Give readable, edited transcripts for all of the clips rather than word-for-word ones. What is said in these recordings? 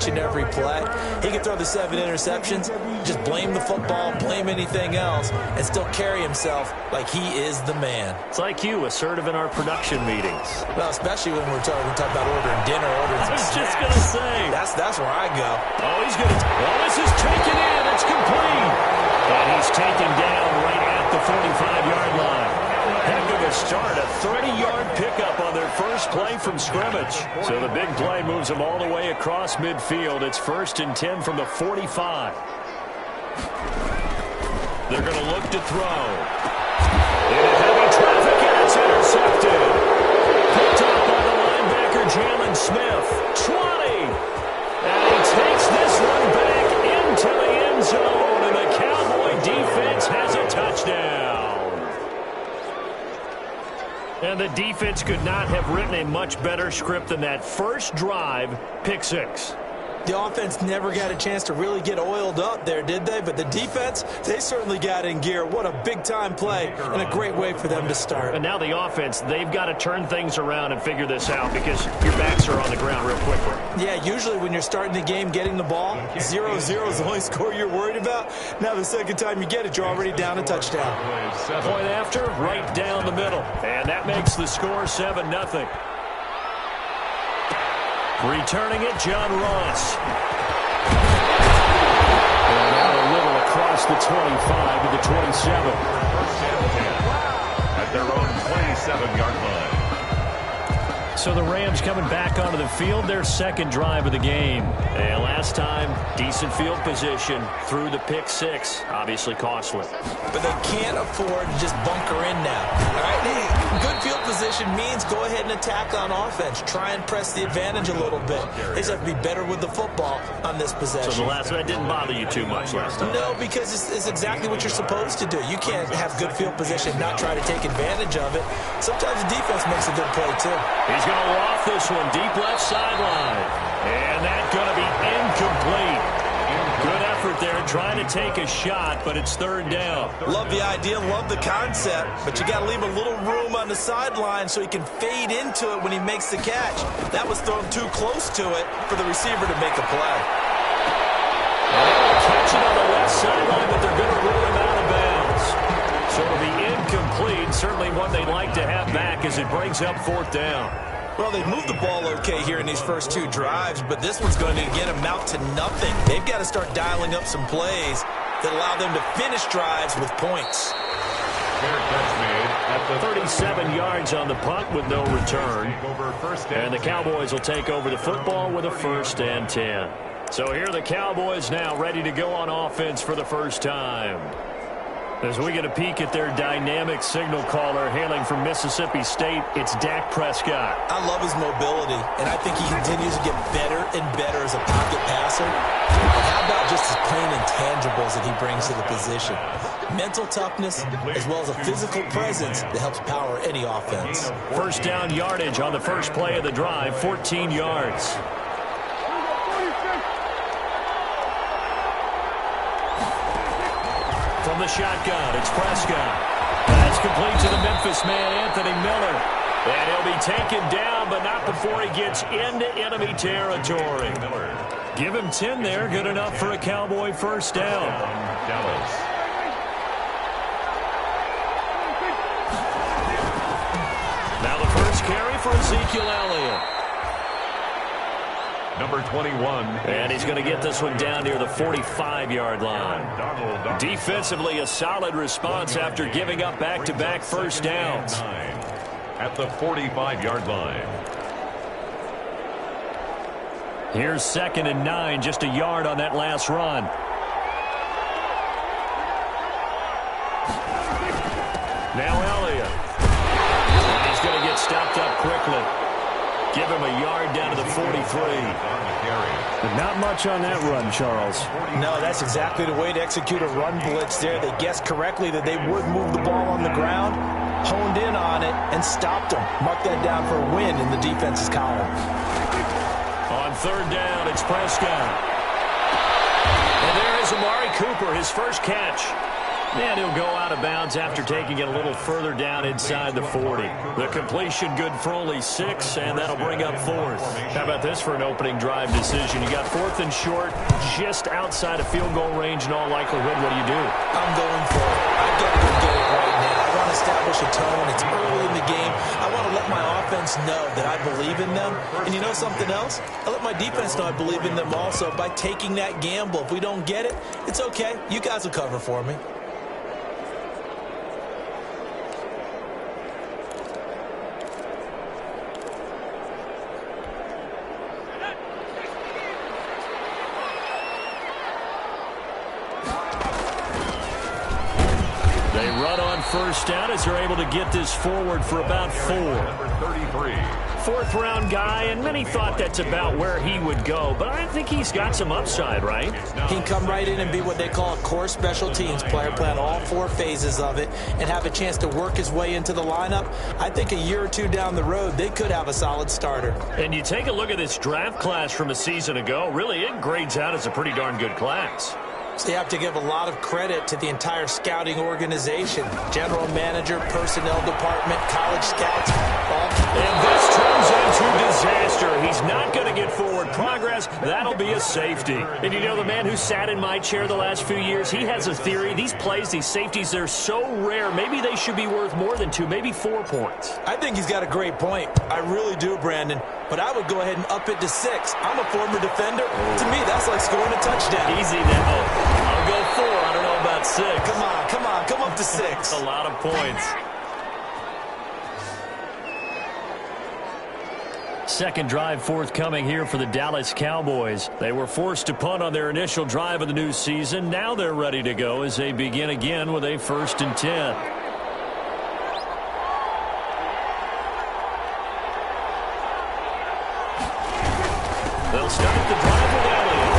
each and every play. He can throw the 7 interceptions, just blame the football, blame anything else, and still carry himself like he is the man. It's like you, assertive in our production meetings. Well, especially when we're talking about ordering dinner, ordering some I was snacks. just going to say. That's where I go. Oh, he's going to. Oh, this is taken in. It's complete. And he's taken down right at the 45-yard line. Heck of a start, a 30-yard pickup on their first play from scrimmage. So the big play moves them all the way across midfield. It's 1st and 10 from the 45. They're going to look to throw. Into heavy traffic, and it's intercepted. Picked up by the linebacker, Jalen Smith. 20. And he takes this one back into the end zone, and the Cowboy defense has a touchdown. And the defense could not have written a much better script than that first drive, pick 6. The offense never got a chance to really get oiled up there, did they? But the defense, they certainly got in gear. What a big-time play and a great way for them to start. And now the offense, they've got to turn things around and figure this out because your backs are on the ground real quickly. Yeah, usually when you're starting the game getting the ball, 0-0 is the only score you're worried about. Now the second time you get it, you're already down a touchdown. Point after, right down the middle. And that makes the score 7-0. Returning it, John Ross. And out a little across the 25 to the 27. At their own 27-yard line. So the Rams coming back onto the field, their second drive of the game. And last time, decent field position through the pick 6. Obviously costly. But they can't afford to just bunker in now. All right? Good field position means go ahead and attack on offense. Try and press the advantage a little bit. They just have to be better with the football on this possession. So the last one didn't bother you too much last time? No, because it's exactly what you're supposed to do. You can't have good field position and not try to take advantage of it. Sometimes the defense makes a good play, too. He's going to loft this one deep left sideline. And that's going to be incomplete. Good effort there trying to take a shot, but it's 3rd down. Love the idea, love the concept, but you got to leave a little room on the sideline so he can fade into it when he makes the catch. That was thrown too close to it for the receiver to make a play. Catch it on the left sideline, but they're going to rule him out of bounds. So it'll be incomplete, certainly one they'd like to have back as it brings up 4th down. Well, they've moved the ball okay here in these first 2 drives, but this one's going to again amount to nothing. They've got to start dialing up some plays that allow them to finish drives with points. 37 yards on the punt with no return. And the Cowboys will take over the football with a 1st and 10. So here are the Cowboys now ready to go on offense for the first time. As we get a peek at their dynamic signal caller hailing from Mississippi State, it's Dak Prescott. I love his mobility, and I think he continues to get better and better as a pocket passer. How about just his plain intangibles that he brings to the position? Mental toughness as well as a physical presence that helps power any offense. First down yardage on the first play of the drive, 14 yards. From the shotgun, it's Prescott. That's complete to the Memphis man, Anthony Miller. And he'll be taken down, but not before he gets into enemy territory. Give him 10 there, good enough for a Cowboy first down. Now the first carry for Ezekiel Elliott. Number 21. And he's going to get this one down near the 45-yard line. Defensively, a solid response after giving up back-to-back first downs. At the 45-yard line. Here's 2nd and 9, just a yard on that last run. Now Elliott. And he's going to get stopped up quickly. Give him a yard down to the 43. But not much on that run, Charles. No, that's exactly the way to execute a run blitz there. They guessed correctly that they would move the ball on the ground, honed in on it, and stopped them. Mark that down for a win in the defense's column. On 3rd down, it's Prescott. And there is Amari Cooper, his first catch. And he'll go out of bounds after taking it a little further down inside the 40. The completion good for only 6, and that'll bring up 4th. How about this for an opening drive decision? You got 4th and short, just outside of field goal range in all likelihood. What do you do? I'm going for it. I've got to go get it right now. I want to establish a tone. It's early in the game. I want to let my offense know that I believe in them. And you know something else? I let my defense know I believe in them also by taking that gamble. If we don't get it, it's okay. You guys will cover for me. First down as they're able to get this forward for about 4. Fourth-round guy, and many thought that's about where he would go, but I think he's got some upside, right? He can come right in and be what they call a core special teams player, play on all 4 phases of it, and have a chance to work his way into the lineup. I think a year or 2 down the road, they could have a solid starter. And you take a look at this draft class from a season ago, really it grades out as a pretty darn good class. So you have to give a lot of credit to the entire scouting organization, general manager, personnel department, college scouts. And this turns into disaster. He's not going to get forward progress. That'll be a safety. And you know, the man who sat in my chair the last few years, he has a theory. These plays, these safeties, they're so rare. Maybe they should be worth more than 2, maybe 4 points. I think he's got a great point. I really do, Brandon. But I would go ahead and up it to 6. I'm a former defender. To me, that's like scoring a touchdown. Easy now. I'll go 4. I don't know about 6. Come up to 6. A lot of points. Second drive forthcoming here for the Dallas Cowboys. They were forced to punt on their initial drive of the new season. Now they're ready to go as they begin again with a 1st and 10. They'll start the drive with Elliott.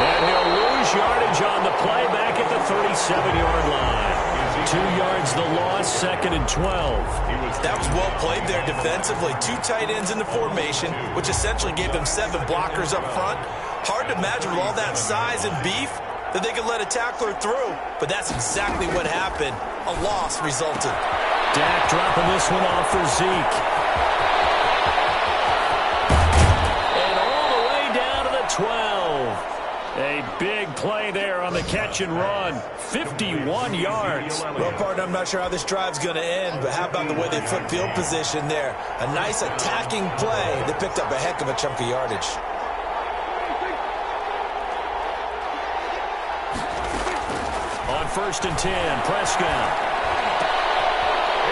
And he'll lose yardage on the play back at the 37-yard line. 2 yards the loss, 2nd and 12. That was well played there defensively. 2 tight ends in the formation, which essentially gave them 7 blockers up front. Hard to imagine with all that size and beef that they could let a tackler through. But that's exactly what happened. A loss resulted. Dak dropping this one off for Zeke. And all the way down to the 12. A big play there on the catch and run. 51 yards. Well, partner, I'm not sure how this drive's going to end, but how about the way they flip field position there? A nice attacking play. They picked up a heck of a chunk of yardage. On 1st and 10, Prescott.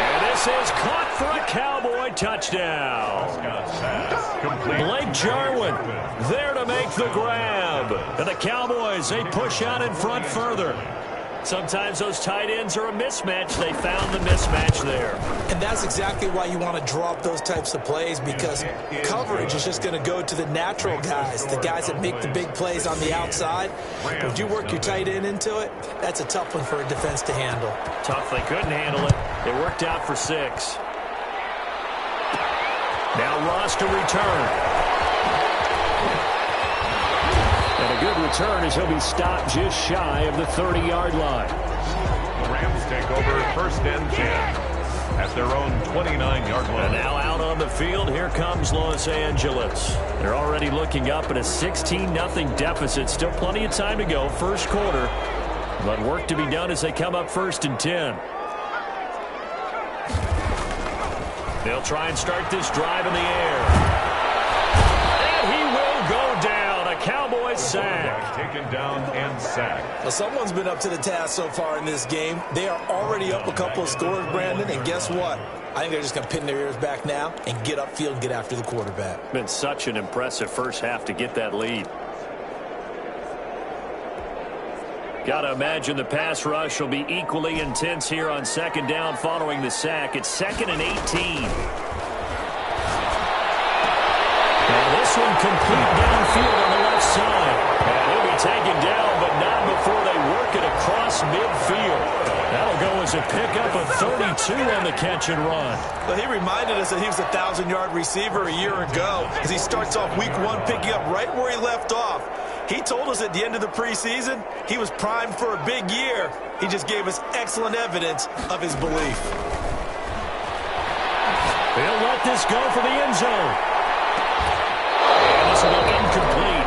And this is caught for a Cowboy touchdown. Blake Jarwin there to make the grab. And the Cowboys, they push out in front further. Sometimes those tight ends are a mismatch. They found the mismatch there. And that's exactly why you want to draw up those types of plays, because coverage is just going to go to the natural guys, the guys that make the big plays on the outside. But if you work your tight end into it, that's a tough one for a defense to handle. Tough, they couldn't handle it. It worked out for 6. Now Ross to return. And a good return as he'll be stopped just shy of the 30-yard line. The Rams take over 1st and 10 at their own 29-yard line. And now out on the field, here comes Los Angeles. They're already looking up at a 16-0 deficit. Still plenty of time to go, 1st quarter. But work to be done as they come up 1st and 10. They'll try and start this drive in the air. And he will go down. A Cowboys sack. Taken down and sacked. Well, someone's been up to the task so far in this game. They are already up a couple of scores, Brandon, and guess what? I think they're just going to pin their ears back now and get upfield and get after the quarterback. Been such an impressive first half to get that lead. Got to imagine the pass rush will be equally intense here on 2nd down following the sack. It's 2nd and 18. And this one complete downfield on the left side. And he'll be taken down, but not before they work it across midfield. That'll go as a pickup of 32 on the catch and run. Well, he reminded us that he was a 1,000-yard receiver a year ago as he starts off week 1 picking up right where he left off. He told us at the end of the preseason he was primed for a big year. He just gave us excellent evidence of his belief. He'll let this go for the end zone. And this will go incomplete.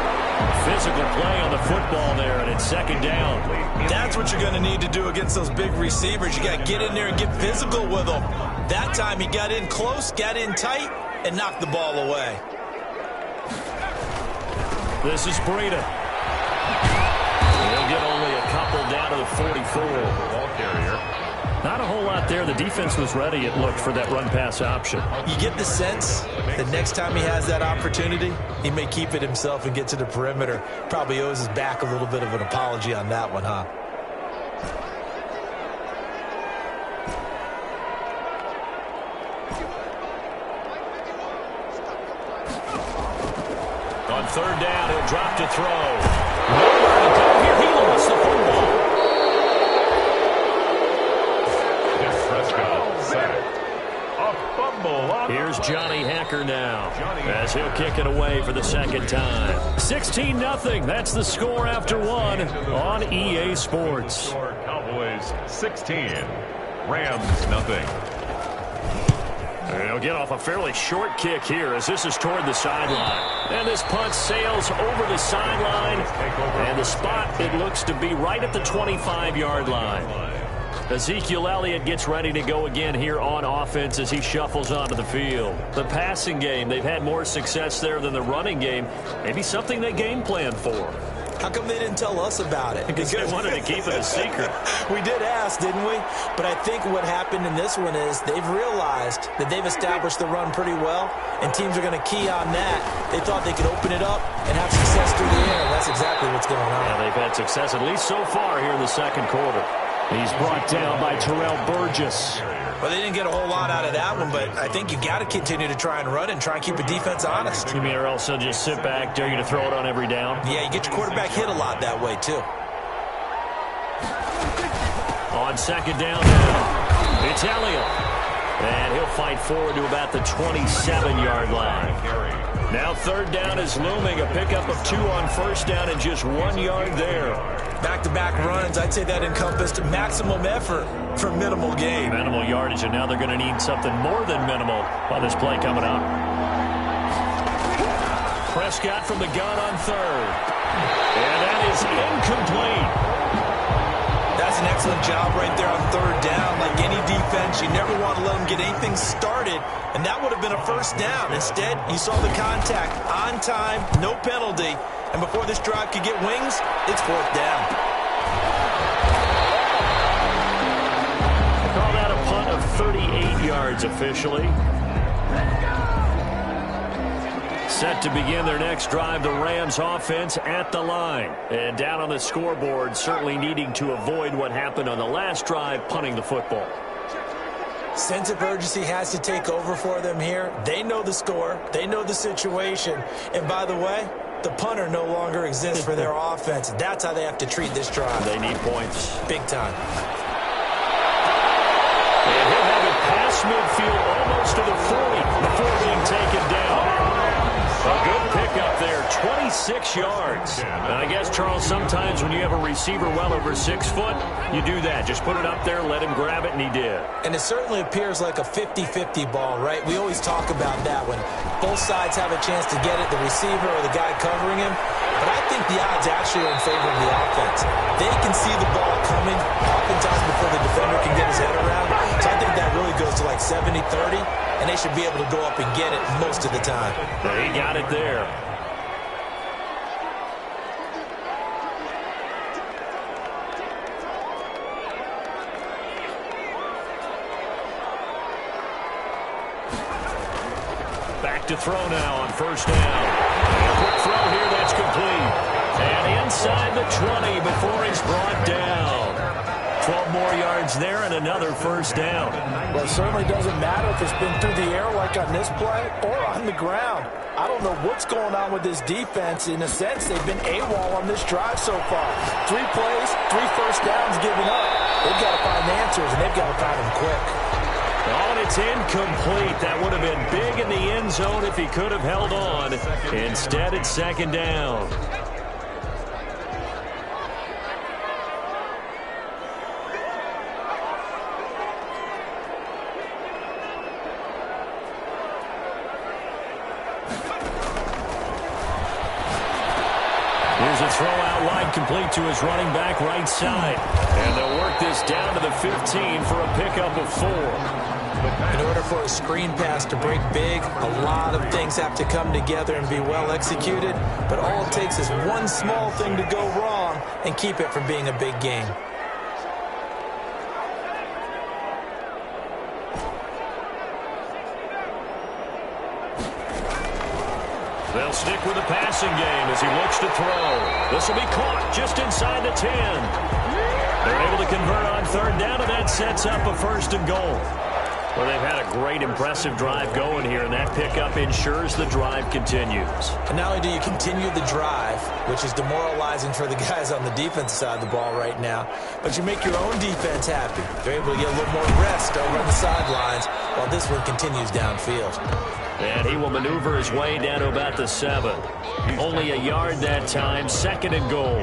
Physical play on the football there, and it's second down. That's what you're going to need to do against those big receivers. You got to get in there and get physical with them. That time he got in close, got in tight, and knocked the ball away. This is Breida. He'll get only a couple down to the 44. Ball carrier. Not a whole lot there. The defense was ready, it looked, for that run-pass option. You get the sense that next time he has that opportunity, he may keep it himself and get to the perimeter. Probably owes his back a little bit of an apology on that one, huh? On third down, he'll drop to throw. Nowhere to go here. He lost the football. Here's Johnny Hacker now, as he'll kick it away for the second time. 16-0. That's the score after one on EA Sports. Cowboys 16, Rams nothing. He'll get off a fairly short kick here as this is toward the sideline. And this punt sails over the sideline. And the spot, it looks to be right at the 25-yard line. Ezekiel Elliott gets ready to go again here on offense as he shuffles onto the field. The passing game, they've had more success there than the running game. Maybe something they game planned for. How come they didn't tell us about it? Because they wanted to keep it a secret. We did ask, didn't we? But I think what happened in this one is they've realized that they've established the run pretty well, and teams are going to key on that. They thought they could open it up and have success through the air. That's exactly what's going on. Yeah, they've had success, at least so far, here in the second quarter. He's brought down by Terrell Burgess. Well, they didn't get a whole lot out of that one, but I think you got to continue to try and run and try and keep the defense honest. You mean, or else they'll just sit back, dare you to throw it on every down? Yeah, you get your quarterback hit a lot that way, too. On second down now, it's Elliott. And he'll fight forward to about the 27-yard line. Now third down is looming, a pickup of 2 on first down and just 1 yard there. Back-to-back runs, I'd say that encompassed maximum effort for minimal gain. Minimal yardage, and now they're going to need something more than minimal on this play coming up. Prescott from the gun on third. And that is incomplete. That's an excellent job right there on third down. Like any defense, you never want to let them get anything started, and that would have been a first down. Instead, you saw the contact on time, no penalty, and before this drive could get wings, it's fourth down. Call that a punt of 38 yards officially. Set to begin their next drive, the Rams offense at the line. And down on the scoreboard, certainly needing to avoid what happened on the last drive, punting the football. Sense of urgency has to take over for them here. They know the score. They know the situation. And by the way, the punter no longer exists for their offense. That's how they have to treat this drive. They need points. Big time. And he'll have it past midfield almost to the 40 before being taken down. A good pickup there, 26 yards. And I guess, Charles, sometimes when you have a receiver well over 6 foot, you do that. Just put it up there, let him grab it, and he did. And it certainly appears like a 50-50 ball, right? We always talk about that when both sides have a chance to get it, the receiver or the guy covering him. But I think the odds actually are in favor of the offense. They can see the ball coming oftentimes before the defender can get his head around. So I think that really goes to like 70-30, and they should be able to go up and get it most of the time. He got it there. Back to throw now on first down. A quick throw here, that's complete. And inside the 20 before he's brought down. 12 more yards there and another first down. Well, it certainly doesn't matter if it's been through the air like on this play or on the ground. I don't know what's going on with this defense. In a sense, they've been AWOL on this drive so far. 3 plays, 3 first downs given up. They've got to find answers, and they've got to find them quick. Oh, and it's incomplete. That would have been big in the end zone if he could have held on. Instead, it's second down. out wide, complete to his running back right side. And they'll work this down to the 15 for a pickup of 4. In order for a screen pass to break big, a lot of things have to come together and be well executed, but all it takes is one small thing to go wrong and keep it from being a big game. They'll stick with the passing game as he looks to throw. This will be caught just inside the 10. They're able to convert on third down, and that sets up a 1st and goal. Well, they've had a great, impressive drive going here, and that pickup ensures the drive continues. And not only do you continue the drive, which is demoralizing for the guys on the defensive side of the ball right now, but you make your own defense happy. They're able to get a little more rest over on the sidelines while this one continues downfield. And he will maneuver his way down to about the 7. Only a yard that time, 2nd and goal.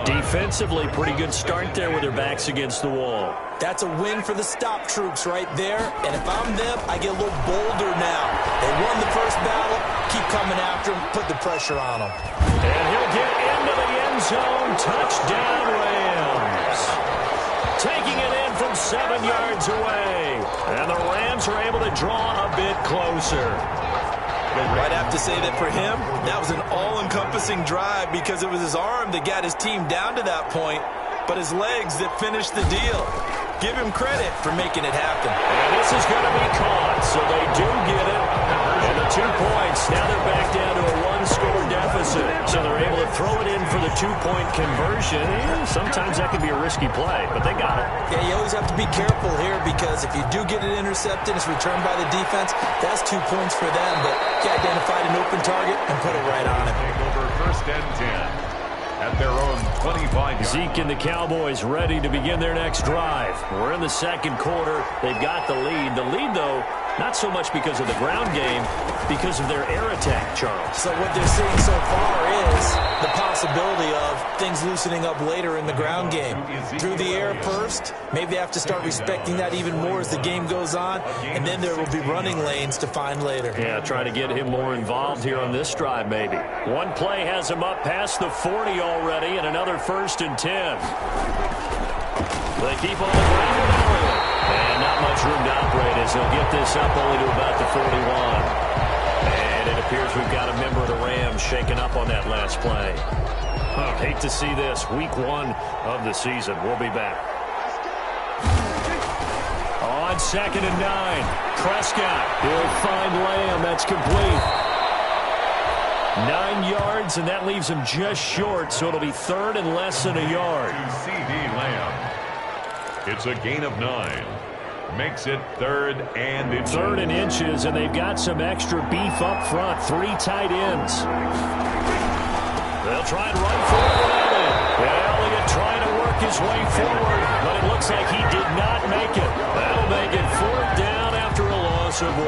Defensively, pretty good start there with their backs against the wall. That's a win for the stop troops right there. And if I'm them, I get a little bolder now. They won the first battle. Keep coming after them. Put the pressure on them. And he'll get into the end zone. Touchdown, Rams. Taking it in from 7 yards away. And the Rams are able to draw a bit closer. I'd have to say that for him, that was an all-encompassing drive because it was his arm that got his team down to that point, but his legs that finished the deal. Give him credit for making it happen. And this is going to be caught, so they do get it. And the 2 points, now they're back down to a 1-score deficit. So they're able to throw it in for the 2-point conversion. Sometimes that can be a risky play, but they got it. Yeah, you always have to be careful here because if you do get it intercepted, it's returned by the defense, that's 2 points for them. But he identified an open target and put it right on it. Over 1st and 10. At their own 25. Zeke and the Cowboys ready to begin their next drive. We're in the 2nd quarter. They've got the lead. The lead, though, not so much because of the ground game, because of their air attack, Charles. So what they're seeing so far is the possibility of things loosening up later in the ground game. Through the air first, maybe they have to start respecting that even more as the game goes on, and then there will be running lanes to find later. Yeah, try to get him more involved here on this drive, maybe. One play has him up past the 40 already, and another 1st and 10. They keep on the ground. And not much room to operate as they'll get this up only to about the 41. And it appears we've got a member of the Rams shaken up on that last play. Hate to see this. Week 1 of the season. We'll be back. On 2nd and 9. Prescott. He'll find Lamb. That's complete. 9 yards, and that leaves him just short, so it'll be 3rd and less than a yard. CD Lamb. It's a gain of 9. Makes it 3rd and inches. 3rd and inches, and they've got some extra beef up front. 3 tight ends. They'll try and run for it. Elliott trying to work his way forward, but it looks like he did not make it. That'll make it 4th down after a loss of 1.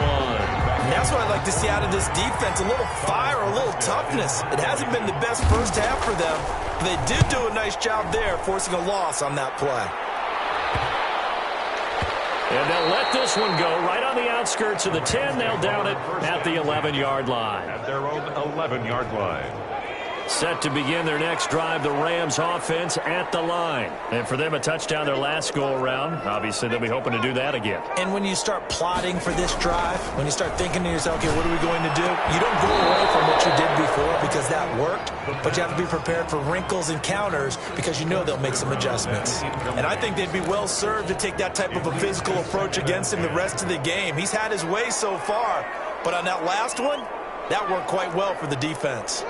And that's what I'd like to see out of this defense, a little fire, a little toughness. It hasn't been the best first half for them. They did do a nice job there, forcing a loss on that play. And they'll let this one go right on the outskirts of the 10. They'll down it at the 11-yard line. At their own 11-yard line. Set to begin their next drive, the Rams offense at the line. And for them, a touchdown their last go-around. Obviously, they'll be hoping to do that again. And when you start plotting for this drive, when you start thinking to yourself, okay, what are we going to do? You don't go away from what you did before because that worked, but you have to be prepared for wrinkles and counters because you know they'll make some adjustments. And I think they'd be well served to take that type of a physical approach against him the rest of the game. He's had his way so far, but on that last one, that worked quite well for the defense.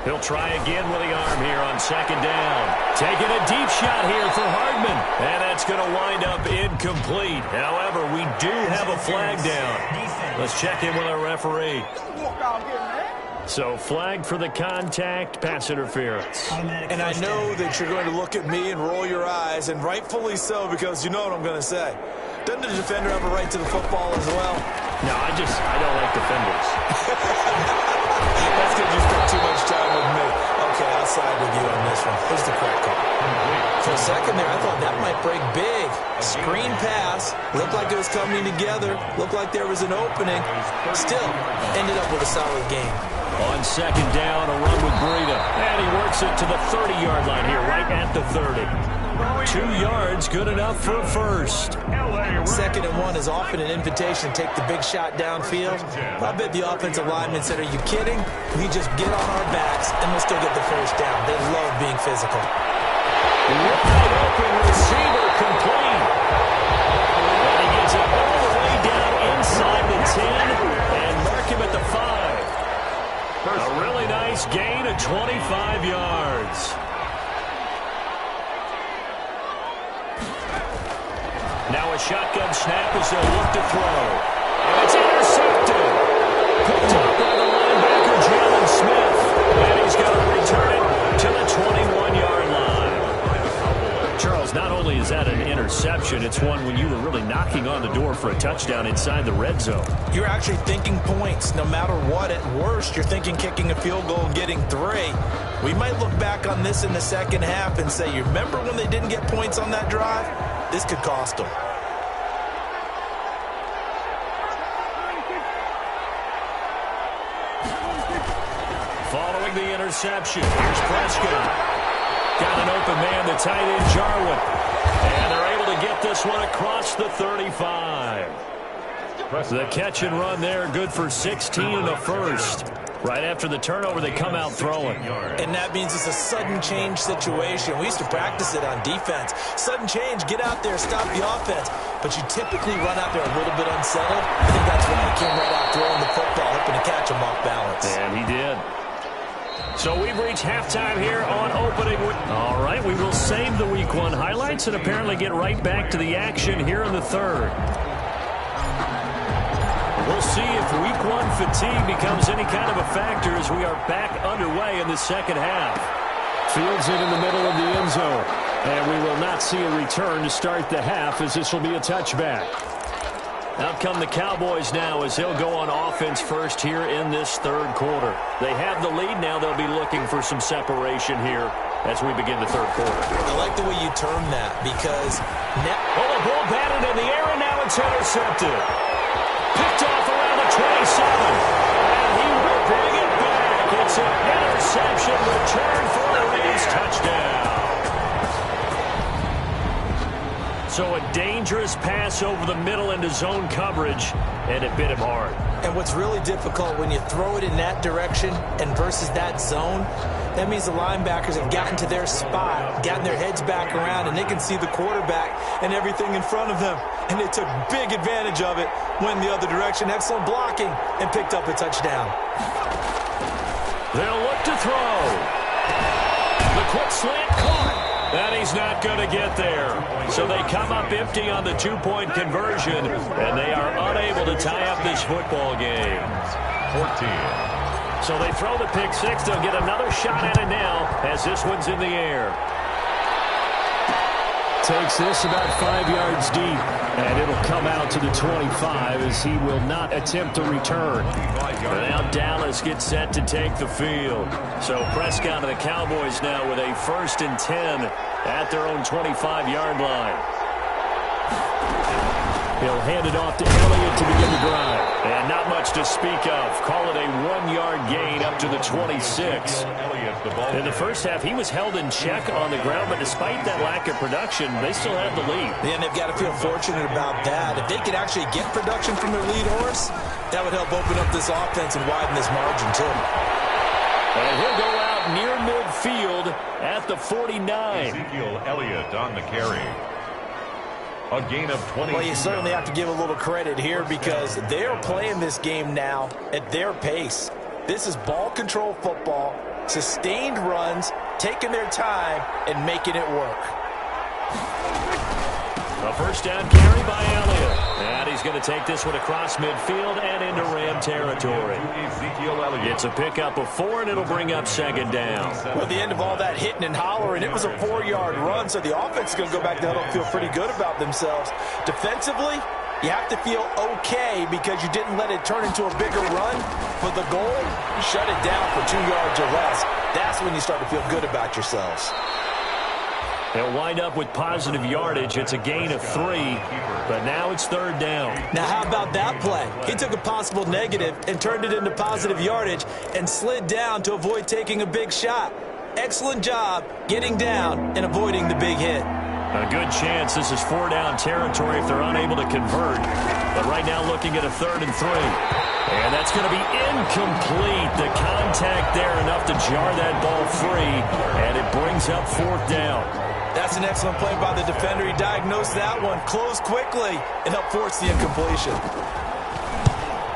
He'll try again with the arm here on 2nd down. Taking a deep shot here for Hardman. And that's going to wind up incomplete. However, we do have a flag down. Let's check in with our referee. So flag for the contact, pass interference. And I know that you're going to look at me and roll your eyes, and rightfully so, because you know what I'm going to say. Doesn't the defender have a right to the football as well? No, I don't like defenders. That's because you spent too much time with me. Okay, I'll side with you on this one. Here's the correct call. For a second there, I thought that might break big. Screen pass. Looked like it was coming together. Looked like there was an opening. Still, ended up with a solid game. On second down, a run with Breida. And he works it to the 30-yard line here, right at the 30. 2 yards, good enough for a first. 2nd and 1 is often an invitation to take the big shot downfield. I bet the offensive linemen said, are you kidding? We just get on our backs and we'll still get the first down. They love being physical. Wide open receiver complete. And he gets it all the way down inside the 10 and mark him at the 5. A really nice gain of 25 yards. Now a shotgun snap as they'll look to throw. And it's intercepted. Picked up by the linebacker, Jalen Smith. And he's going to return it to the 21-yard line. Charles, not only is that an interception, it's one when you were really knocking on the door for a touchdown inside the red zone. You're actually thinking points. No matter what, at worst, you're thinking kicking a field goal and getting 3. We might look back on this in the second half and say, you remember when they didn't get points on that drive? This could cost them. Following the interception, here's Prescott. Got an open man, the tight end, Jarwin. And they're able to get this one across the 35. The catch and run there, good for 16 and a first. Right after the turnover, they come out throwing. And that means it's a sudden change situation. We used to practice it on defense. Sudden change, get out there, stop the offense. But you typically run out there a little bit unsettled. I think that's why he came right out throwing the football, hoping to catch him off balance. And he did. So we've reached halftime here on opening week. All right, we will save the Week 1 highlights and apparently get right back to the action here in the third. We'll see if Week 1 fatigue becomes any kind of a factor as we are back underway in the second half. Fields it in the middle of the end zone. And we will not see a return to start the half as this will be a touchback. Out come the Cowboys now as they'll go on offense first here in this third quarter. They have the lead now. They'll be looking for some separation here as we begin the third quarter. I like the way you term that because now... Oh, the ball batted in the air and now it's intercepted. Picked off around the 27. And he will bring it back. It's an interception return for a Rams touchdown. So a dangerous pass over the middle into zone coverage, and it bit him hard. And what's really difficult when you throw it in that direction and versus that zone, that means the linebackers have gotten to their spot, gotten their heads back around, and they can see the quarterback and everything in front of them. And they took big advantage of it, went the other direction, excellent blocking, and picked up a touchdown. They'll look to throw. The quick slant caught. And he's not going to get there. So they come up empty on the two-point conversion, and they are unable to tie up this football game. 14. So they throw the pick six. They'll get another shot at it now as this one's in the air. Takes this about 5 yards deep, and it'll come out to the 25 as he will not attempt to return. And now Dallas gets set to take the field. So Prescott and the Cowboys now with a 1st and 10 at their own 25-yard line. He'll hand it off to Elliott to begin the drive. And not much to speak of. Call it a 1-yard gain up to the 26. In the first half, he was held in check on the ground, but despite that lack of production, they still have the lead. And they've got to feel fortunate about that. If they could actually get production from their lead horse, that would help open up this offense and widen this margin, too. And he'll go out near midfield at the 49. Ezekiel Elliott on the carry. A gain of 20. Well, you certainly have to give a little credit here because they're playing this game now at their pace. This is ball control football, sustained runs, taking their time, and making it work. A first down carry by Elliott. And he's going to take this one across midfield and into Ram territory. It's a pickup of 4, and it'll bring up 2nd down. Well, at the end of all that hitting and hollering, it was a 4-yard run, so the offense is going to go back to huddle and feel pretty good about themselves. Defensively, You have to feel okay because you didn't let it turn into a bigger run for the goal. Shut it down for 2 yards or less. That's when you start to feel good about yourselves. They'll wind up with positive yardage. It's a gain of 3, but now it's 3rd down. Now, how about that play? He took a possible negative and turned it into positive yardage and slid down to avoid taking a big shot. Excellent job getting down and avoiding the big hit. A good chance this is 4-down territory if they're unable to convert. But right now looking at a 3rd and 3. And that's going to be incomplete. The contact there enough to jar that ball free. And it brings up 4th down. That's an excellent play by the defender. He diagnosed that one, closed quickly, and helped force the incompletion.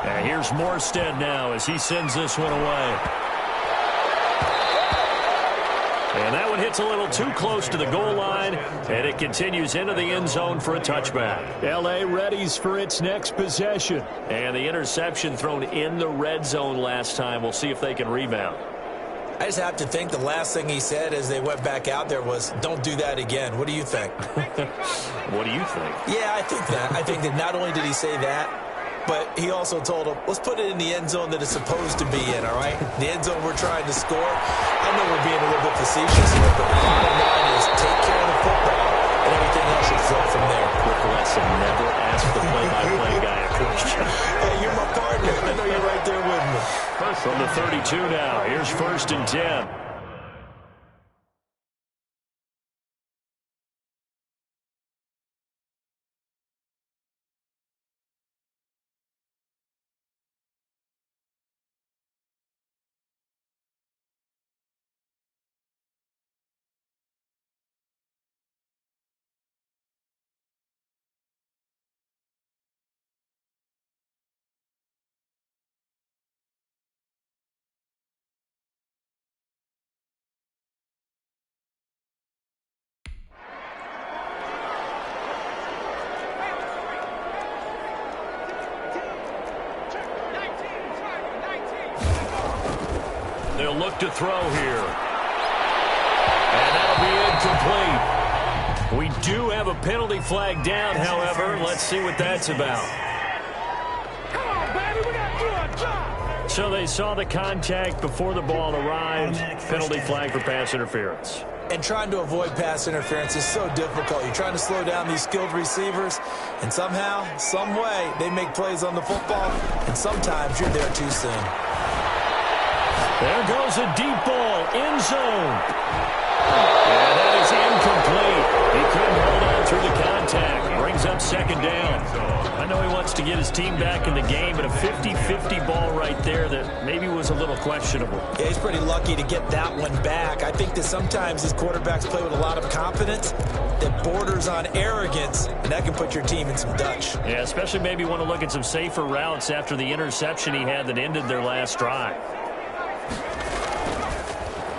And here's Morstead now as he sends this one away. And that one hits a little too close to the goal line, and it continues into the end zone for a touchback. L.A. readies for its next possession. And the interception thrown in the red zone last time. We'll see if they can rebound. I just have to think the last thing he said as they went back out there was, don't do that again. What do you think? What do you think? Yeah, I think that. I think that not only did he say that, but he also told him, let's put it in the end zone that it's supposed to be in, all right? The end zone we're trying to score. I know we're being a little bit facetious here, but the bottom line is take care of the football, and everything else should flow from there. Quick lesson, never ask the play-by-play guy a question. Hey, you're my partner. I know you're right there with me. From the 32 now, here's 1st and 10. They'll look to throw here. And that'll be incomplete. We do have a penalty flag down, however. Let's see what that's about. Come on, baby, we got to do our job. So they saw the contact before the ball arrived. Penalty flag for pass interference. And trying to avoid pass interference is so difficult. You're trying to slow down these skilled receivers, and somehow, some way, they make plays on the football, and sometimes you're there too soon. There goes a deep ball, end zone. And that is incomplete. He couldn't hold on through the contact. Brings up 2nd down. I know he wants to get his team back in the game, but a 50-50 ball right there that maybe was a little questionable. Yeah, he's pretty lucky to get that one back. I think that sometimes these quarterbacks play with a lot of confidence that borders on arrogance, and that can put your team in some Dutch. Yeah, especially maybe want to look at some safer routes after the interception he had that ended their last drive.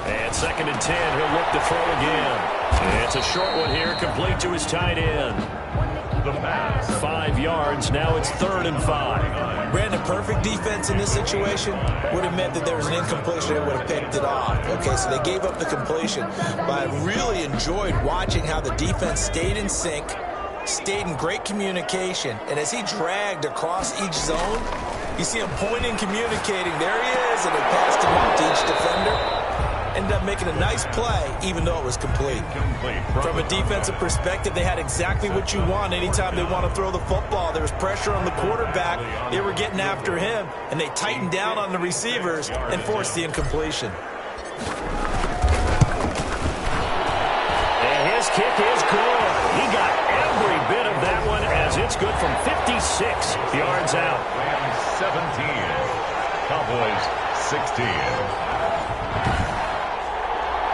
And 2nd and 10, he'll look to throw again. And it's a short one here, complete to his tight end. The pass. 5 yards, now it's 3rd and 5. Brandon, perfect defense in this situation would have meant that there was an incompletion and would have picked it off. Okay, so they gave up the completion. But I really enjoyed watching how the defense stayed in sync, stayed in great communication, and as he dragged across each zone, you see him pointing, communicating. There he is, and they passed him off to each defender. Ended up making a nice play, even though it was complete. From a defensive perspective, they had exactly what you want anytime they want to throw the football. There was pressure on the quarterback. They were getting after him, and they tightened down on the receivers and forced the incompletion. And his kick is good. He got every bit of that one as it's good from 56 yards out. 17. Cowboys 16.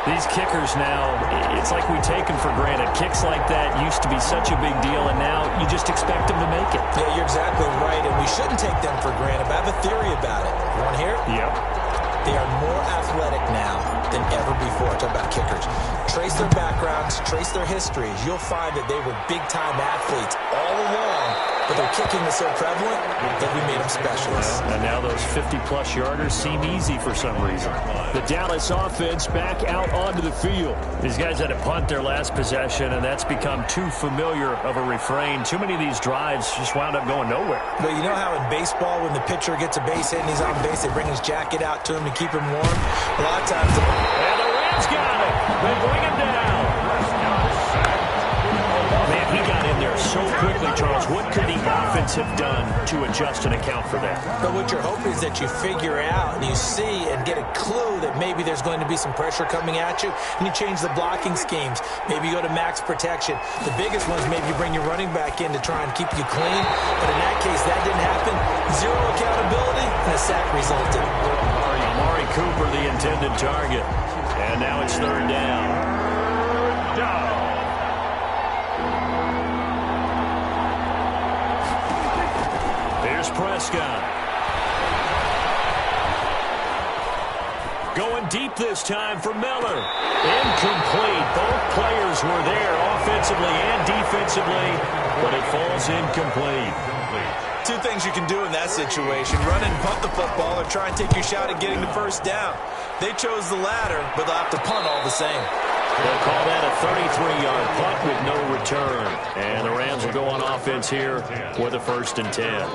These kickers now, it's like we take them for granted. Kicks like that used to be such a big deal, and now you just expect them to make it. Yeah, you're exactly right, and we shouldn't take them for granted, but I have a theory about it. You want to hear it? Yep. They are more athletic now than ever before. Talk about kickers. Trace their backgrounds, trace their histories. You'll find that they were big-time athletes all along, but their kicking is so prevalent that we made them specialists. And now those 50-plus yarders seem easy for some reason. The Dallas offense back out onto the field. These guys had to punt their last possession, and that's become too familiar of a refrain. Too many of these drives just wound up going nowhere. Well, you know how in baseball, when the pitcher gets a base hit and he's on base, they bring his jacket out to him to keep him warm? A lot of times... And the Rams got it. They bring him down. Man, he got in there so quickly, Charles. What could the offense have done to adjust and account for that? But what you're hoping is that you figure out and you see and get a clue that maybe there's going to be some pressure coming at you, and you change the blocking schemes. Maybe you go to max protection. The biggest one is maybe you bring your running back in to try and keep you clean. But in that case, that didn't happen. Zero accountability, and a sack resulted. Amari Cooper, the intended target. And now it's third down. Here's Prescott. Going deep this time for Miller. Incomplete. Both players were there offensively and defensively, but it falls incomplete. Two things you can do in that situation: run and punt the football, or try and take your shot at getting the first down. They chose the latter, but they'll have to punt all the same. They'll call that a 33-yard punt with no return. And the Rams will go on offense here with a 1st and 10.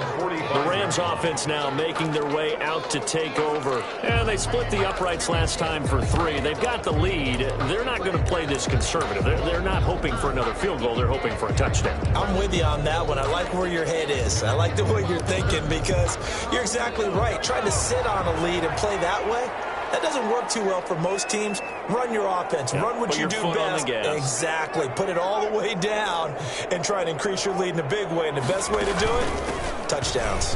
The Rams offense now making their way out to take over. And they split the uprights last time for 3. They've got the lead. They're not going to play this conservative. They're not hoping for another field goal. They're hoping for a touchdown. I'm with you on that one. I like where your head is. I like the way you're thinking, because you're exactly right. Trying to sit on a lead and play that way, that doesn't work too well for most teams. Run your offense. Yeah, run what you do best. Exactly. Put it all the way down and try to increase your lead in a big way. And the best way to do it, touchdowns.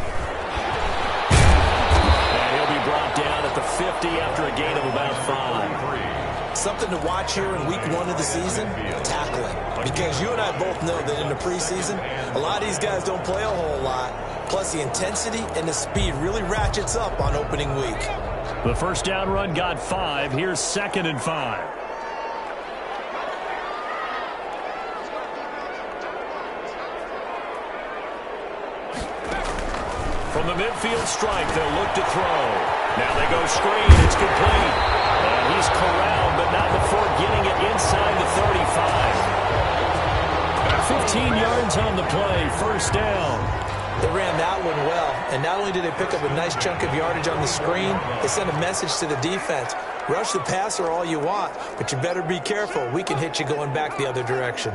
And he'll be brought down at the 50 after a gain of about 5. Something to watch here in week 1 of the season, tackling. Because you and I both know that in the preseason, a lot of these guys don't play a whole lot. Plus, the intensity and the speed really ratchets up on opening week. The first down run got 5. Here's 2nd and 5. From the midfield stripe, they'll look to throw. Now they go screen. It's complete. And he's corralled, but not before getting it inside the 35. 15 yards on the play. First down. They ran that one well, and not only did they pick up a nice chunk of yardage on the screen, they sent a message to the defense. Rush the passer all you want, but you better be careful. We can hit you going back the other direction.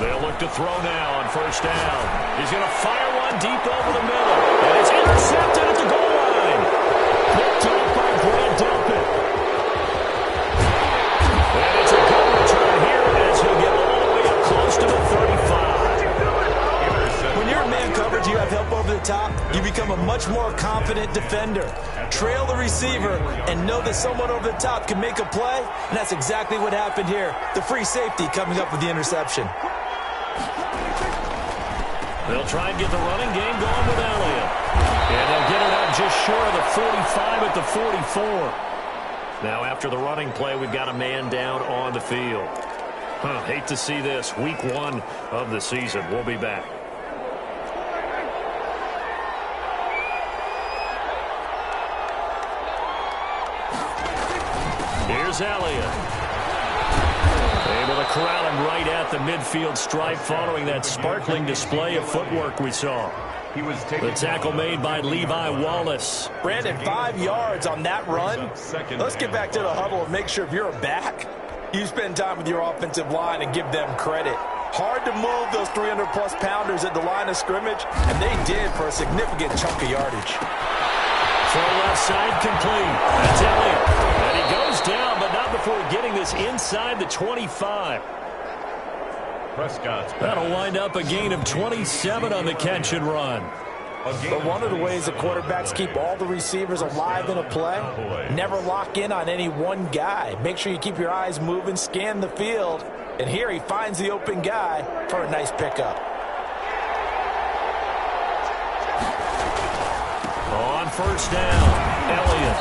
They'll look to throw now on first down. He's going to fire one deep over the middle, and it's intercepted at the goal line. Picked up by Brad Delpit. And it's a good return here as he'll get all the way up close to the 35. When you're in man coverage, you have help over the top, you become a much more confident defender. Trail the receiver and know that someone over the top can make a play, and that's exactly what happened here. The free safety coming up with the interception. They'll try and get the running game going with Elliott. And they'll get it out just short of the 45 at the 44. Now after the running play, we've got a man down on the field. Hate to see this. Week 1 of the season. We'll be back. Here's Elliott. Able to corral him right at the midfield stripe following that sparkling display of footwork we saw. The tackle made by Levi Wallace. Brandon, 5 yards on that run. Let's get back to the huddle and make sure if you're a back, you spend time with your offensive line and give them credit. Hard to move those 300-plus pounders at the line of scrimmage, and they did for a significant chunk of yardage. Throw left side complete. That's Elliott. And he goes down, but not before getting this inside the 25. That'll wind up a gain of 27 on the catch and run. But one of the ways the quarterbacks keep all the receivers alive in a play, never lock in on any one guy. Make sure you keep your eyes moving, scan the field. And here he finds the open guy for a nice pickup. On first down, Elliott.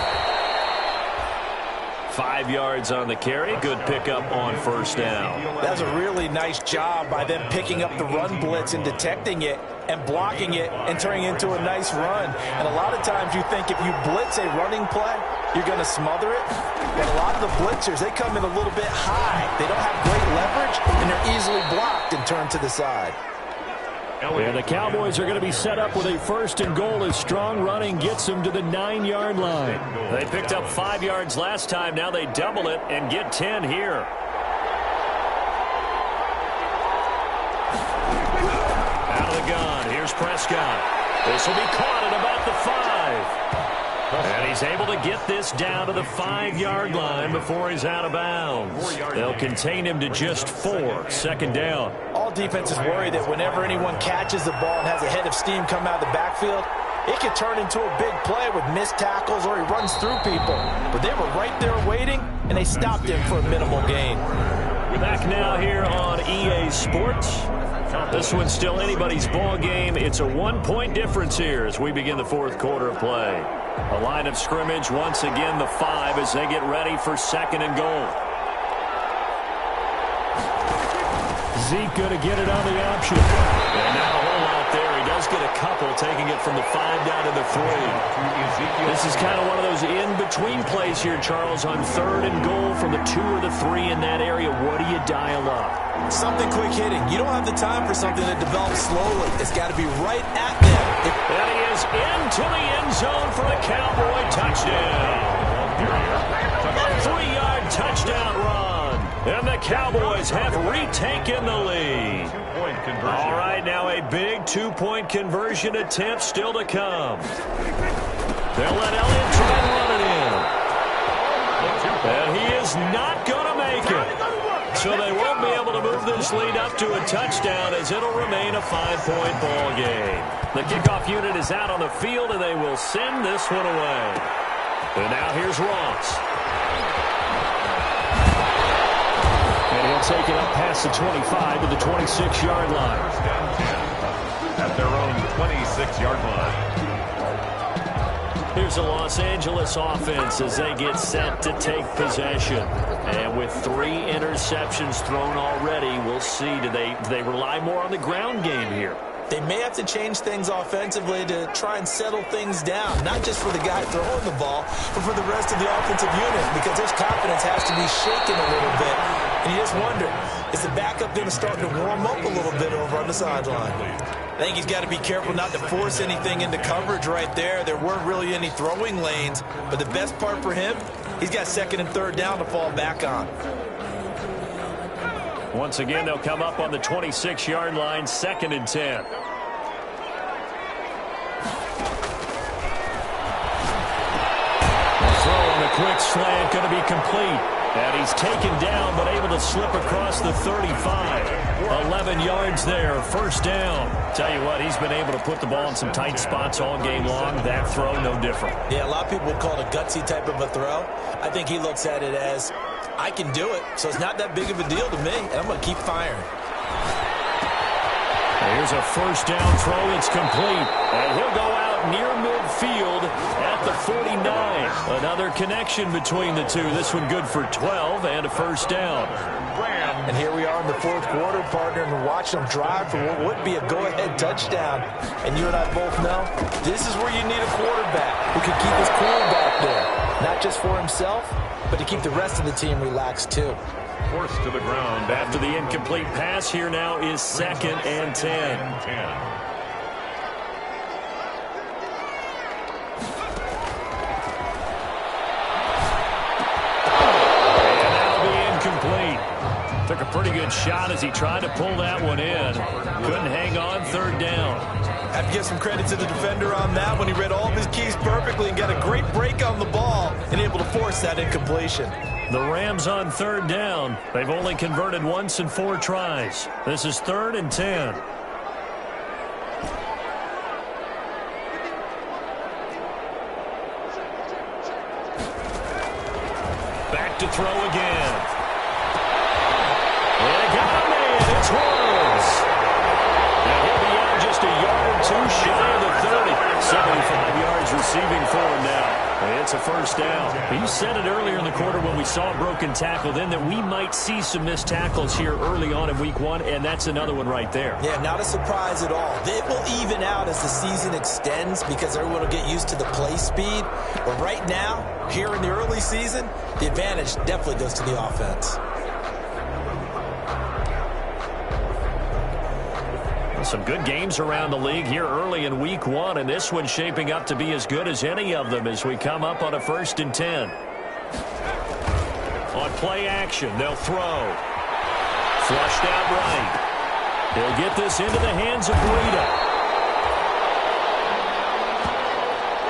5 yards on the carry. Good pickup on first down. That's a really nice job by them picking up the run blitz and detecting it and blocking it and turning it into a nice run. And a lot of times you think if you blitz a running play, you're going to smother it. But a lot of the blitzers, they come in a little bit high. They don't have great leverage, and they're easily blocked and turned to the side. And the Cowboys are going to be set up with a 1st and goal as strong running gets them to the 9-yard line. They picked up 5 yards last time. Now they double it and get 10 here. Out of the gun. Here's Prescott. This will be caught at about the 5. And he's able to get this down to the 5-yard line before he's out of bounds. They'll contain him to just 4. Second down. All defenses worry that whenever anyone catches the ball and has a head of steam come out of the backfield, it could turn into a big play with missed tackles or he runs through people. But they were right there waiting, and they stopped him for a minimal gain. We're back now here on EA Sports. This one's still anybody's ball game. It's a 1-point difference here as we begin the 4th quarter of play. A line of scrimmage, once again the 5 as they get ready for 2nd and goal. Zeke going to get it on the option. And not a whole lot there. He does get a couple, taking it from the 5 down to the 3. This is kind of one of those in-between plays here, Charles, on 3rd and goal from the 2 or the 3 in that area. What do you dial up? Something quick hitting. You don't have the time for something that develops slowly. It's got to be right at them. And he is into the end zone for a Cowboy touchdown. A 3-yard touchdown run. And the Cowboys have retaken the lead. All right, now a big 2-point conversion attempt still to come. They'll let Elliott try and run it in. And he is not going to make it. So they won't be able to move this lead up to a touchdown as it'll remain a 5-point ball game. The kickoff unit is out on the field, and they will send this one away. And now here's Ross. And he'll take it up past the 25 to the 26-yard line. At their own 26-yard line. Here's the Los Angeles offense as they get set to take possession. And with 3 interceptions thrown already, we'll see. Do they rely more on the ground game here? They may have to change things offensively to try and settle things down, not just for the guy throwing the ball, but for the rest of the offensive unit, because his confidence has to be shaken a little bit. And you just wonder, is the backup going to start to warm up a little bit over on the sideline? I think he's got to be careful not to force anything into coverage right there. There weren't really any throwing lanes, but the best part for him, he's got 2nd and 3rd down to fall back on. Once again, they'll come up on the 26-yard line, 2nd and 10. The throw on the quick slant going to be complete. And he's taken down, but able to slip across the 35. 11 yards there, 1st down. Tell you what, he's been able to put the ball in some tight spots all game long. That throw, no different. Yeah, a lot of people would call it a gutsy type of a throw. I think he looks at it as, I can do it, so it's not that big of a deal to me, and I'm going to keep firing. Here's a 1st down throw. It's complete. And he'll go out near midfield at the 49. Another connection between the two. This one good for 12 and a 1st down. And here we are in the 4th quarter, partner, and watching them drive for what would be a go-ahead touchdown. And you and I both know this is where you need a quarterback who can keep his cool back there. Not just for himself, but to keep the rest of the team relaxed too. Forced to the ground. After the incomplete pass, here now is 2nd and 10. Took a pretty good shot as he tried to pull that one in. Couldn't hang on 3rd down. Have to give some credit to the defender on that one. He read all of his keys perfectly and got a great break on the ball and able to force that incompletion. The Rams on 3rd down. They've only converted once in 4 tries. This is 3rd and 10. Back to throw again. And it got him in. It's Woods. And he'll be out just a yard or 2 shy of the 30. 75 yards receiving for him now. It's a first down. You said it earlier in the quarter when we saw a broken tackle then that we might see some missed tackles here early on in week 1, and that's another one right there. Yeah, not a surprise at all. It will even out as the season extends because everyone will get used to the play speed. But right now, here in the early season, the advantage definitely goes to the offense. Some good games around the league here early in week 1, and this one's shaping up to be as good as any of them as we come up on a 1st and 10. On play action, they'll throw. Flushed out right. He'll get this into the hands of Breida.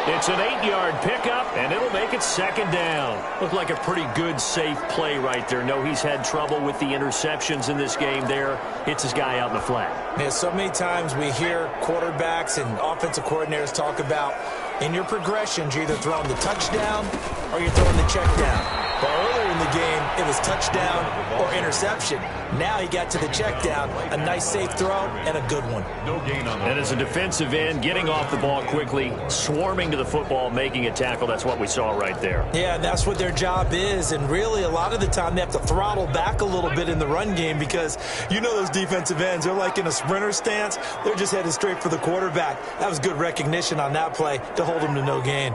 It's an 8-yard pickup, and it'll make it 2nd down. Looked like a pretty good, safe play right there. No, he's had trouble with the interceptions in this game there. Hits his guy out in the flat. Yeah, so many times we hear quarterbacks and offensive coordinators talk about in your progressions, you're either throwing the touchdown or you're throwing the check down. But earlier in the game, it was touchdown or interception. Now he got to the check down, a nice safe throw, and a good one. No gain on And as a defensive end, getting off the ball quickly, swarming to the football, making a tackle, that's what we saw right there. Yeah, that's what their job is. And really, a lot of the time, they have to throttle back a little bit in the run game because you know those defensive ends, they're like in a sprinter stance. They're just headed straight for the quarterback. That was good recognition on that play to hold him to no gain.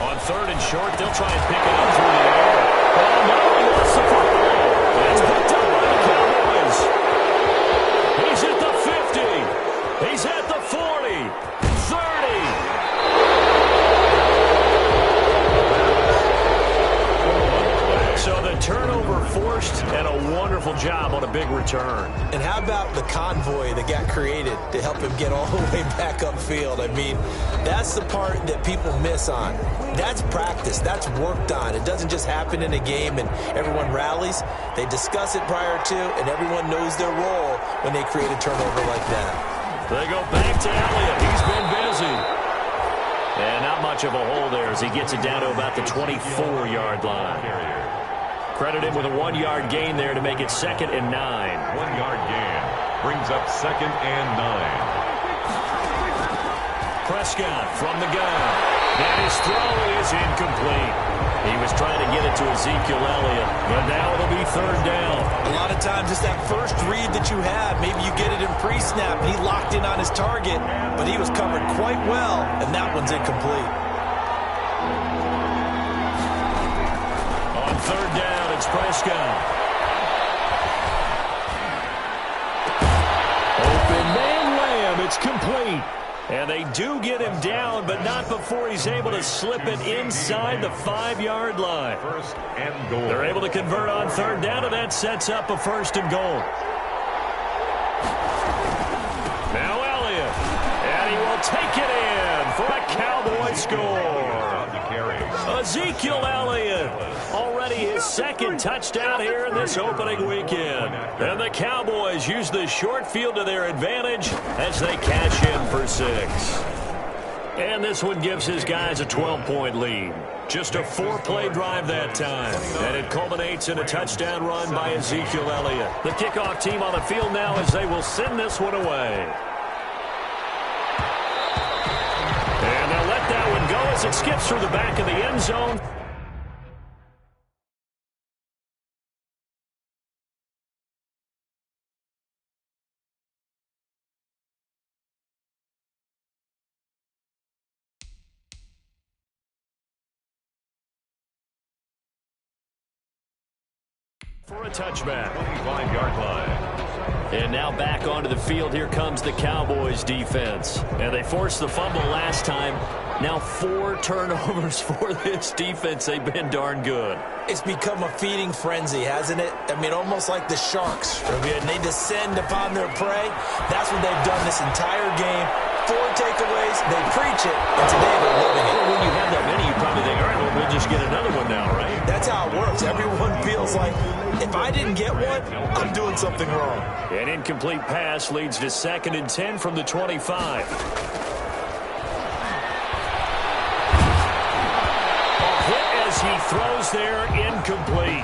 On 3rd and short, they'll try and pick it up through the air. Oh, no, he lost the football. It's picked up by the Cowboys. He's at the 50. He's at the 40. 30. So the turnover forced and a wonderful job on a big return. And how about the convoy that got created to help him get all the way back upfield? I mean, that's the part that people miss on. That's practice. That's worked on. It doesn't just happen in a game and everyone rallies. They discuss it prior to, and everyone knows their role when they create a turnover like that. They go back to Elliott. He's been busy. And not much of a hole there as he gets it down to about the 24-yard line. Credit him with a 1-yard gain there to make it 2nd and 9. 1-yard gain brings up 2nd and 9. Prescott from the gun. And his throw is incomplete. He was trying to get it to Ezekiel Elliott, but now it'll be 3rd down. A lot of times it's that first read that you have. Maybe you get it in pre-snap, and he locked in on his target, but he was covered quite well, and that one's incomplete. On 3rd down, it's Prescott. Open man Lamb, it's complete. And they do get him down, but not before he's able to slip it inside the 5-yard line. 1st and goal. They're able to convert on 3rd down, and that sets up a 1st and goal. Now Elliott, and he will take it in for a Cowboy score. Ezekiel Elliott, already his 2nd touchdown here in this opening weekend. And the Cowboys use the short field to their advantage as they cash in for 6. And this one gives his guys a 12-point lead. Just a 4-play drive that time. And it culminates in a touchdown run by Ezekiel Elliott. The kickoff team on the field now as they will send this one away. And they'll let that one go as it skips through the back of the end zone. For a touchback. 25-yard line. And now back onto the field. Here comes the Cowboys defense. And they forced the fumble last time. Now 4 turnovers for this defense. They've been darn good. It's become a feeding frenzy, hasn't it? I mean, almost like the sharks. I mean, they descend upon their prey. That's what they've done this entire game. 4 takeaways, they preach it, and today they're living it. When you have that many, you probably think, all right, well, we'll just get another one now, right? That's how it works. Everyone feels like, if I didn't get one, I'm doing something wrong. An incomplete pass leads to 2nd and 10 from the 25. A hit as he throws there, incomplete.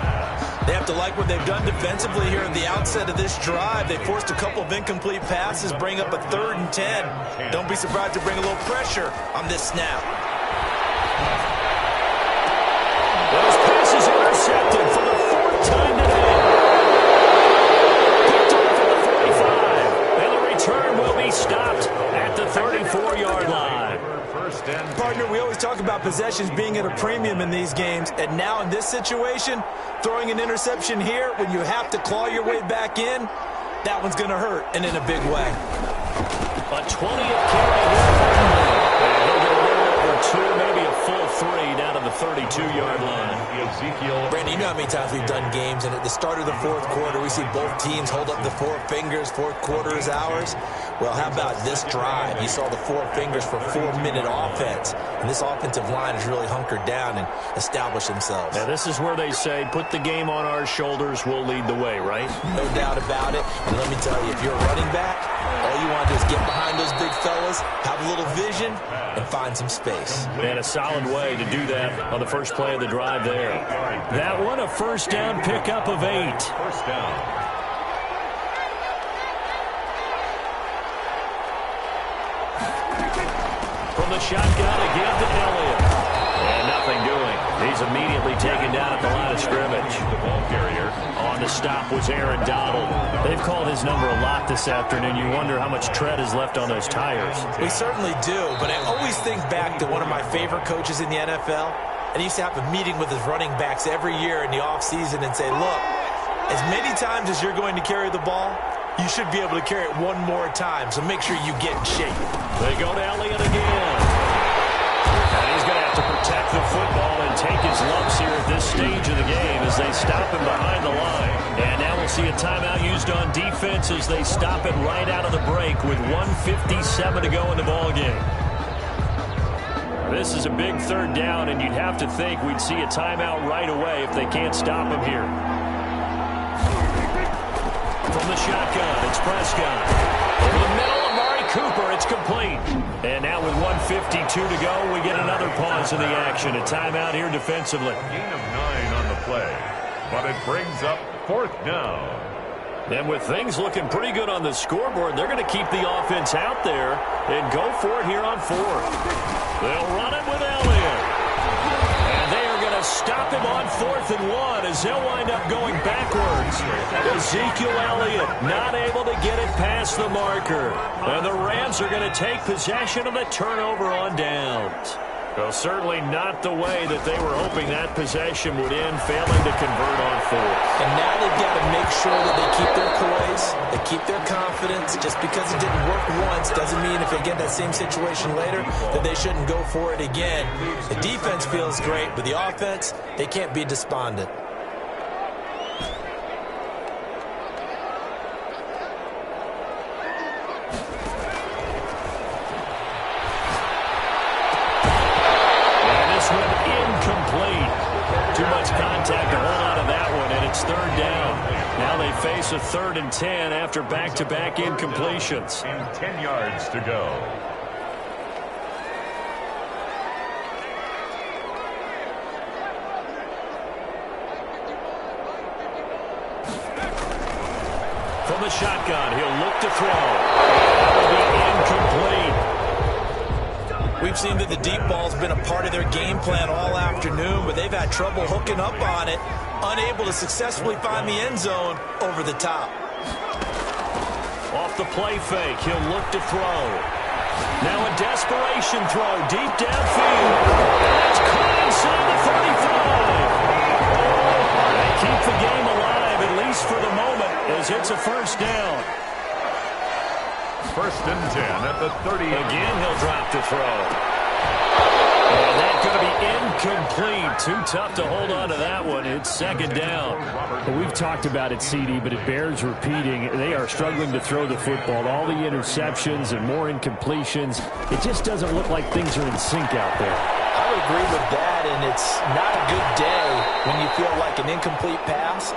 They have to like what they've done defensively here at the outset of this drive. They forced a couple of incomplete passes, bring up a 3rd and 10. Don't be surprised to bring a little pressure on this snap. Those passes intercepted for the 4th time today. Picked off at the 45. And the return will be stopped at the 34-yard line. Partner, we always talk about possessions being at a premium in these games, and now in this situation, throwing an interception here when you have to claw your way back in, that one's going to hurt, and in a big way. A 20th carry here. He'll get a little over 2, maybe a full 3 down to the 32-yard line. Brandon, you know how many times we've done games, and at the start of the 4th quarter, we see both teams hold up the 4 fingers, 4th quarter is ours. Well, how about this drive? You saw the 4 fingers for 4-minute offense, and this offensive line has really hunkered down and established themselves. Now, this is where they say, put the game on our shoulders, we'll lead the way, right? No doubt about it, and let me tell you, if you're a running back, all you want to do is get behind those big fellas, have a little vision, and find some space. And a solid way to do that on the first play of the drive there. That one, a first down pickup of 8. First down. From the shotgun again to Elliott. And nothing doing. He's immediately taken down at the line of scrimmage. The ball carrier. On the stop was Aaron Donald. They've called his number a lot this afternoon. You wonder how much tread is left on those tires. We certainly do, but I always think back to one of my favorite coaches in the NFL, and he used to have a meeting with his running backs every year in the offseason and say, look, as many times as you're going to carry the ball, you should be able to carry it one more time, so make sure you get in shape. They go to Elliott again. And he's going to have to protect the football and take his lumps here at this stage of the game as they stop him behind the line. And now we'll see a timeout used on defense as they stop it right out of the break with 1:57 to go in the ballgame. This is a big 3rd down, and you'd have to think we'd see a timeout right away if they can't stop him here. From the shotgun, it's Prescott. Over the middle, Amari Cooper, it's complete. And now with 1:52 to go, we get another pause in the action. A timeout here defensively. Gain of 9 on the play, but it brings up 4th down. And with things looking pretty good on the scoreboard, they're going to keep the offense out there and go for it here on 4th. They'll run it with Elliott. And they are going to stop him on 4th and 1 as they'll wind up going backwards. Ezekiel Elliott not able to get it past the marker. And the Rams are going to take possession of the turnover on downs. Well, certainly not the way that they were hoping that possession would end, failing to convert on 4th. And now they've got to make sure that they keep their poise, they keep their confidence. Just because it didn't work once doesn't mean if they get that same situation later that they shouldn't go for it again. The defense feels great, but the offense, they can't be despondent. Too much contact to hold on to that one, and it's 3rd down. Now they face a 3rd and 10 after back-to-back incompletions. And 10 yards to go. From the shotgun, he'll look to throw. That will be incomplete. We've seen that the deep ball's been a part of their game plan all afternoon, but they've had trouble hooking up on it, unable to successfully find the end zone over the top. Off the play fake, he'll look to throw. Now a desperation throw deep downfield. That's caught inside the 35. They keep the game alive, at least for the moment, as it's a first down. 1st and 10 at the 30. Again, he'll drop to throw. And that's going to be incomplete. Too tough to hold on to that one. It's 2nd down. Well, we've talked about it, CD, but it bears repeating. They are struggling to throw the football. All the interceptions and more incompletions. It just doesn't look like things are in sync out there. I would agree with that, and it's not a good day when you feel like an incomplete pass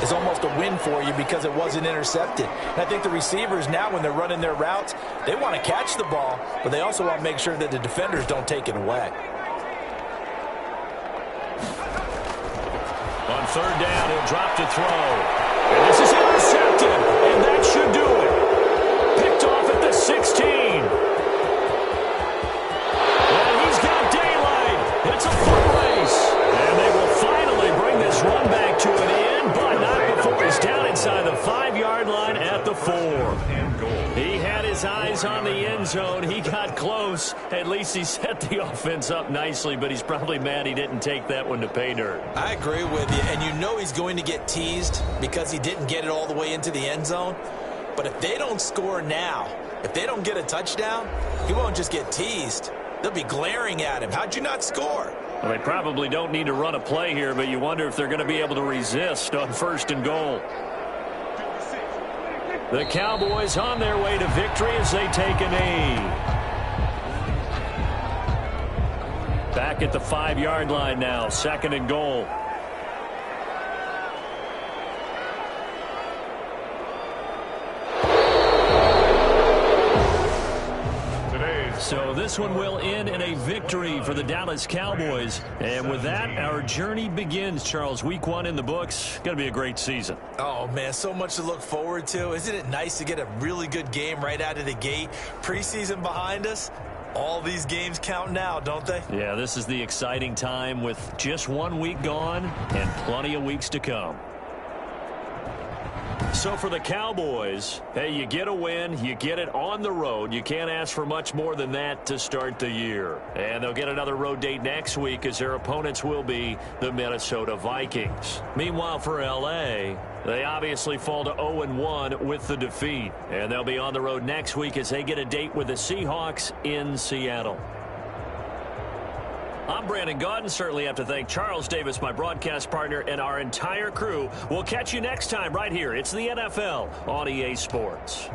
is almost a win for you because it wasn't intercepted. And I think the receivers now, when they're running their routes, they want to catch the ball, but they also want to make sure that the defenders don't take it away. On third down. He'll drop to throw. And this is intercepted, and that should do it. Picked off at the 16. And he's got daylight. It's a foot race. And they will finally bring this run back to an end, but not before he's down inside the 5-yard line at the 4. He had his eyes on the end zone. He got close. At least he set the offense up nicely, but he's probably mad he didn't take that one to pay dirt. I agree with you, and you know he's going to get teased because he didn't get it all the way into the end zone. But if they don't score now, if they don't get a touchdown, he won't just get teased. They'll be glaring at him. How'd you not score? Well, they probably don't need to run a play here, but you wonder if they're going to be able to resist on 1st and goal. The Cowboys on their way to victory as they take a knee. Back at the 5-yard line now, 2nd and goal. So this one will end in a victory for the Dallas Cowboys. And with that, our journey begins, Charles. Week 1 in the books. Going to be a great season. Oh, man, so much to look forward to. Isn't it nice to get a really good game right out of the gate? Preseason behind us. All these games count now, don't they? Yeah, this is the exciting time with just 1 week gone and plenty of weeks to come. So for the Cowboys, hey, you get a win, you get it on the road. You can't ask for much more than that to start the year. And they'll get another road date next week as their opponents will be the Minnesota Vikings. Meanwhile, for L.A., they obviously fall to 0-1 with the defeat. And they'll be on the road next week as they get a date with the Seahawks in Seattle. I'm Brandon Gaudin. Certainly have to thank Charles Davis, my broadcast partner, and our entire crew. We'll catch you next time right here. It's the NFL on EA Sports.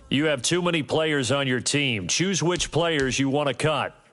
You have too many players on your team. Choose which players you want to cut.